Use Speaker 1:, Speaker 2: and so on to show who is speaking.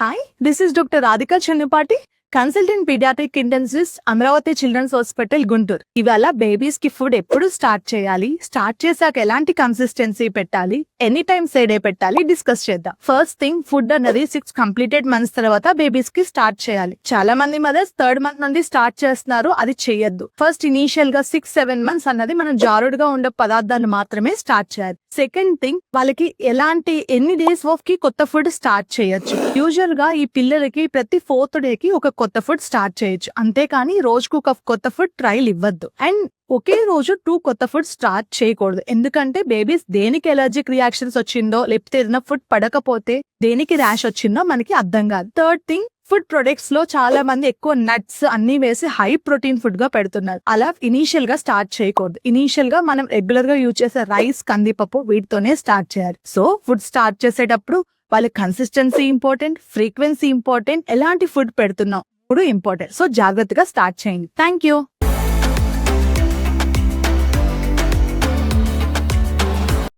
Speaker 1: Hi, this is Dr. Radhika Channapati, consultant pediatric intensivist Amaravati children's hospital Guntur. ఇవాళ babies కి food ఎప్పుడు start చేయాలి, start చేశాక ఎలాంటి కన్సిస్టెన్సీ పెట్టాలి, ఎనీ టైమ్ సేడే పెట్టాలి డిస్కస్ చేద్దాం. ఫస్ట్ థింగ్, ఫుడ్ అన్నది 6 కంప్లీటెడ్ మంత్స్ తర్వాత బేబీస్ కి స్టార్ట్ చేయాలి. చాలా మంది మదర్స్ 3rd మంత్ నుండి స్టార్ట్ చేస్తున్నారు, అది చేయొద్దు. ఫస్ట్ ఇనీషియల్ గా 6-7 మంత్స్ అన్నది మనం జారుడుగా ఉండే పదార్థాలు మాత్రమే స్టార్ట్ చేయాలి. సెకండ్ థింగ్, వాళ్ళకి ఎన్ని డేస్ ఆఫ్ కి కొత్త ఫుడ్ స్టార్ట్ చేయొచ్చు. యూజువల్ గా ఈ పిల్లలకి ప్రతి 4th డే కి ఒక కొత్త ఫుడ్ స్టార్ట్ చేయొచ్చు, అంతేకాని రోజుకు ఒక కొత్త ఫుడ్ ట్రయల్ ఇవ్వద్దు. అండ్ ఒకే రోజు 2 కొత్త ఫుడ్ స్టార్ట్ చేయకూడదు, ఎందుకంటే బేబీస్ దేనికి ఎలర్జిక్ రియాక్షన్స్ వచ్చిందో, లేకపోతే ఏదైనా ఫుడ్ పడకపోతే దేనికి ర్యాష్ వచ్చిందో మనకి అర్థం కాదు. థర్డ్ థింగ్, ఫుడ్ ప్రొడక్ట్స్ లో చాలా మంది ఎక్కువ నట్స్ అన్ని వేసి హై ప్రోటీన్ ఫుడ్ గా పెడుతున్నారు. అలా ఇనీషియల్ గా స్టార్ట్ చేయకూడదు. ఇనీషియల్ గా మనం రెగ్యులర్ గా యూజ్ చేసే రైస్, కందిపప్పు వీటితోనే స్టార్ట్ చేయాలి. సో ఫుడ్ స్టార్ట్ చేసేటప్పుడు వాళ్ళ కన్సిస్టెన్సీ ఇంపార్టెంట్, ఫ్రీక్వెన్సీ ఇంపార్టెంట్, ఎలాంటి ఫుడ్ పెడుతున్నాం కూడా ఇంపార్టెంట్. సో జాగ్రత్తగా స్టార్ట్ చేయండి. Thank you.